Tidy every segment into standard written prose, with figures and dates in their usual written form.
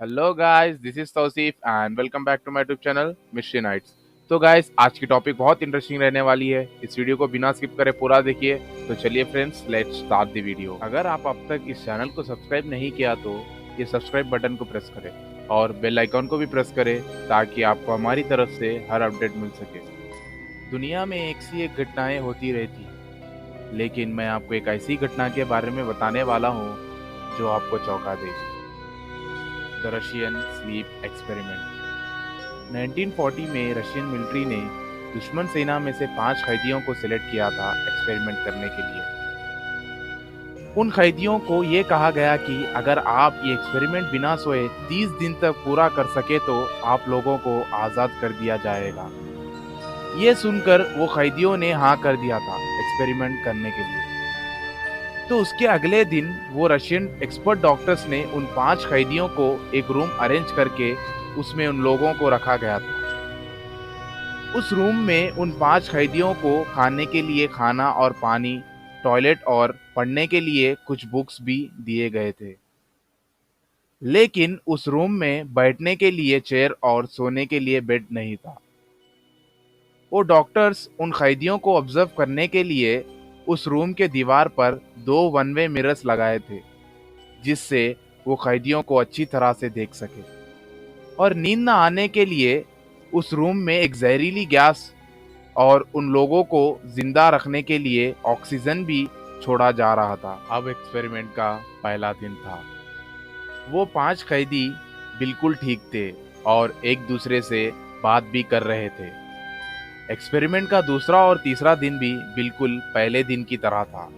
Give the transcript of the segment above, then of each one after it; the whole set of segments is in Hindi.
Hello guys, this is Tauseef and welcome back to my YouTube channel mystery nights. तो गाइस, आज की टॉपिक बहुत इंटरेस्टिंग रहने वाली है। इस वीडियो को बिना स्किप करे पूरा देखिए। तो चलिए friends, let's start the video. अगर आप अब तक इस चैनल को सब्सक्राइब नहीं किया तो ये सब्सक्राइब बटन को प्रेस करें और बेल आइकॉन को भी प्रेस करें ताकि आपको हमारी तरफ से हर अपडेट मिल सके। दुनिया में एक सी एक घटनाएं होती रहती हैं, लेकिन मैं आपको एक ऐसी घटना के बारे में बताने वाला हूँ जो आपको चौंका देगी। The Russian sleep experiment. 1940 में रशियन मिलिट्री ने दुश्मन सेना में से 5 कैदियों को सिलेक्ट किया था एक्सपेरिमेंट करने के लिए। उन कैदियों को ये कहा गया कि अगर आप ये एक्सपेरिमेंट बिना सोए 30 दिन तक पूरा कर सके तो आप लोगों को आज़ाद कर दिया जाएगा। ये सुनकर वो कैदियों ने हाँ कर दिया था एक्सपेरिमेंट करने के लिए। तो उसके अगले दिन वो रशियन एक्सपर्ट डॉक्टर्स ने उन 5 कैदियों को एक रूम अरेंज करके उसमें उन लोगों को रखा गया था। उस रूम में उन 5 कैदियों को खाने के लिए खाना और पानी, टॉयलेट और पढ़ने के लिए कुछ बुक्स भी दिए गए थे। लेकिन उस रूम में बैठने के लिए चेयर और सोने के लिए बेड नहीं था। वो डॉक्टर्स उन कैदियों को ऑब्जर्व करने के लिए उस रूम के दीवार पर 2 वन वे मिरर्स लगाए थे, जिससे वो कैदियों को अच्छी तरह से देख सके। और नींद न आने के लिए उस रूम में एक जहरीली गैस और उन लोगों को जिंदा रखने के लिए ऑक्सीजन भी छोड़ा जा रहा था। अब एक्सपेरिमेंट का पहला दिन था। वो 5 कैदी बिल्कुल ठीक थे और एक दूसरे से बात भी कर रहे थे। एक्सपेरिमेंट का दूसरा और तीसरा दिन भी बिल्कुल पहले दिन की तरह था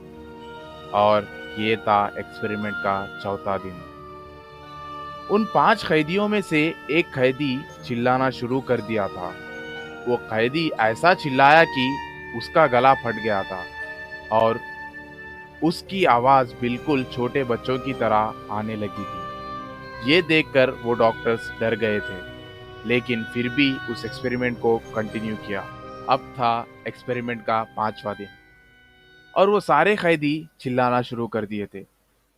और ये था एक्सपेरिमेंट का चौथा दिन। उन 5 कैदियों में से एक कैदी चिल्लाना शुरू कर दिया था। वो कैदी ऐसा चिल्लाया कि उसका गला फट गया था और उसकी आवाज बिल्कुल छोटे बच्चों की तरह आने लगी थी। ये देखकर वो डॉक्टर्स डर गए थे, लेकिन फिर भी उस एक्सपेरिमेंट को कंटिन्यू किया। अब था एक्सपेरिमेंट का 5वां दिन और वो सारे कैदी चिल्लाना शुरू कर दिए थे।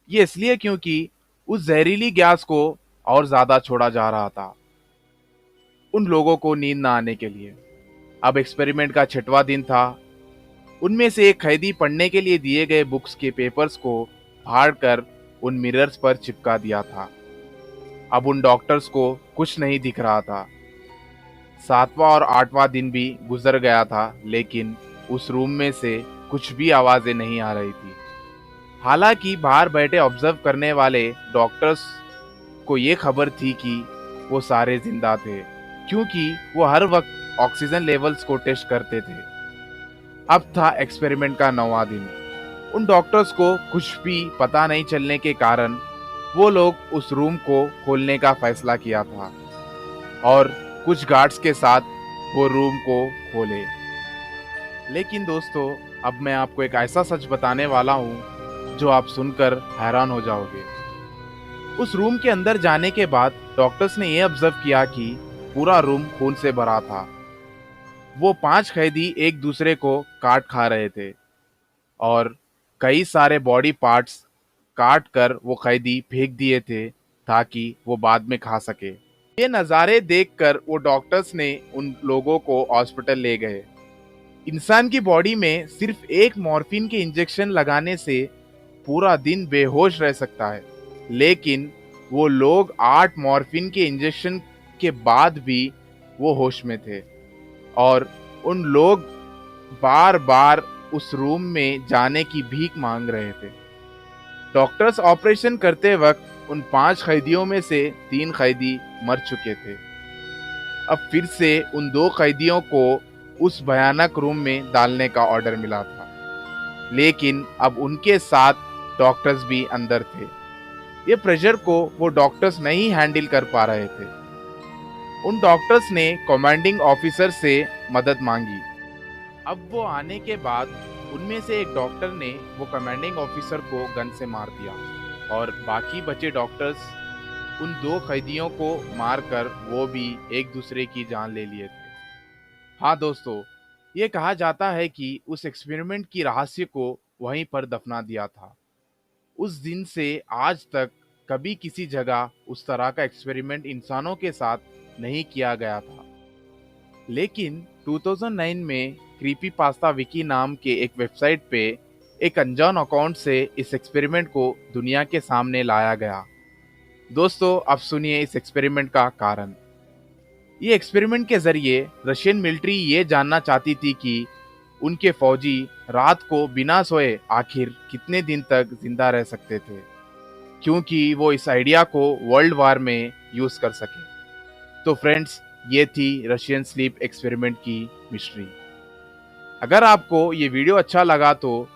ये इसलिए क्योंकि उस जहरीली गैस को और ज्यादा छोड़ा जा रहा था उन लोगों को नींद ना आने के लिए। अब एक्सपेरिमेंट का 6वां दिन था। उनमें से एक कैदी पढ़ने के लिए दिए गए बुक्स के पेपर्स को फाड़कर उन मिरर्स पर चिपका दिया था। अब उन डॉक्टर्स को कुछ नहीं दिख रहा था। 7वां और 8वां दिन भी गुजर गया था, लेकिन उस रूम में से कुछ भी आवाजें नहीं आ रही थी। हालांकि बाहर बैठे ऑब्जर्व करने वाले डॉक्टर्स को ये खबर थी कि वो सारे जिंदा थे, क्योंकि वो हर वक्त ऑक्सीजन लेवल्स को टेस्ट करते थे। अब था एक्सपेरिमेंट का 9वां दिन। उन डॉक्टर्स को कुछ भी पता नहीं चलने के कारण वो लोग उस रूम को खोलने का फैसला किया था और कुछ गार्ड्स के साथ वो रूम को खोले। लेकिन दोस्तों, अब मैं आपको एक ऐसा सच बताने वाला हूँ जो आप सुनकर हैरान हो जाओगे। उस रूम के अंदर जाने के बाद डॉक्टर्स ने यह ऑब्जर्व किया कि पूरा रूम खून से भरा था। वो 5 कैदी एक दूसरे को काट खा रहे थे और कई सारे बॉडी पार्ट्स काट कर वो कैदी फेंक दिए थे ताकि वो बाद में खा सके। ये नज़ारे देखकर वो डॉक्टर्स ने उन लोगों को हॉस्पिटल ले गए। इंसान की बॉडी में सिर्फ एक मॉर्फिन के इंजेक्शन लगाने से पूरा दिन बेहोश रह सकता है, लेकिन वो लोग 8 मॉर्फिन के इंजेक्शन के बाद भी वो होश में थे और उन लोग बार बार उस रूम में जाने की भीख मांग रहे थे। डॉक्टर्स ऑपरेशन करते वक्त उन 5 कैदियों में से 3 कैदी मर चुके थे। अब फिर से उन 2 कैदियों को उस भयानक रूम में डालने का ऑर्डर मिला था, लेकिन अब उनके साथ डॉक्टर्स भी अंदर थे। ये प्रेशर को वो डॉक्टर्स नहीं हैंडल कर पा रहे थे। उन डॉक्टर्स ने कमांडिंग ऑफिसर से मदद मांगी। अब वो आने के बाद उनमें से एक डॉक्टर ने वो कमांडिंग ऑफिसर को गन से मार दिया और बाकी बचे डॉक्टर्स उन 2 कैदियों को मारकर वो भी एक दूसरे की जान ले लिए थे। हाँ दोस्तों, ये कहा जाता है कि उस एक्सपेरिमेंट की रहस्य को वहीं पर दफना दिया था। उस दिन से आज तक कभी किसी जगह उस तरह का एक्सपेरिमेंट इंसानों के साथ नहीं किया गया था। लेकिन 2009 में क्रीपीपास्ता विकी नाम के एक वेबसाइट पे एक अनजान अकाउंट से इस एक्सपेरिमेंट को दुनिया के सामने लाया गया। दोस्तों, अब सुनिए इस एक्सपेरिमेंट का कारण। ये एक्सपेरिमेंट के जरिए रशियन मिलिट्री ये जानना चाहती थी कि उनके फौजी रात को बिना सोए आखिर कितने दिन तक जिंदा रह सकते थे, क्योंकि वो इस आइडिया को वर्ल्ड वार में यूज कर सके। तो फ्रेंड्स, ये थी रशियन स्लीप एक्सपेरिमेंट की मिस्ट्री। अगर आपको ये वीडियो अच्छा लगा तो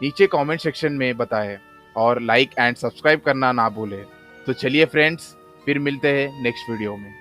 नीचे कमेंट सेक्शन में बताएं और लाइक एंड सब्सक्राइब करना ना भूलें। तो चलिए फ्रेंड्स, फिर मिलते हैं नेक्स्ट वीडियो में।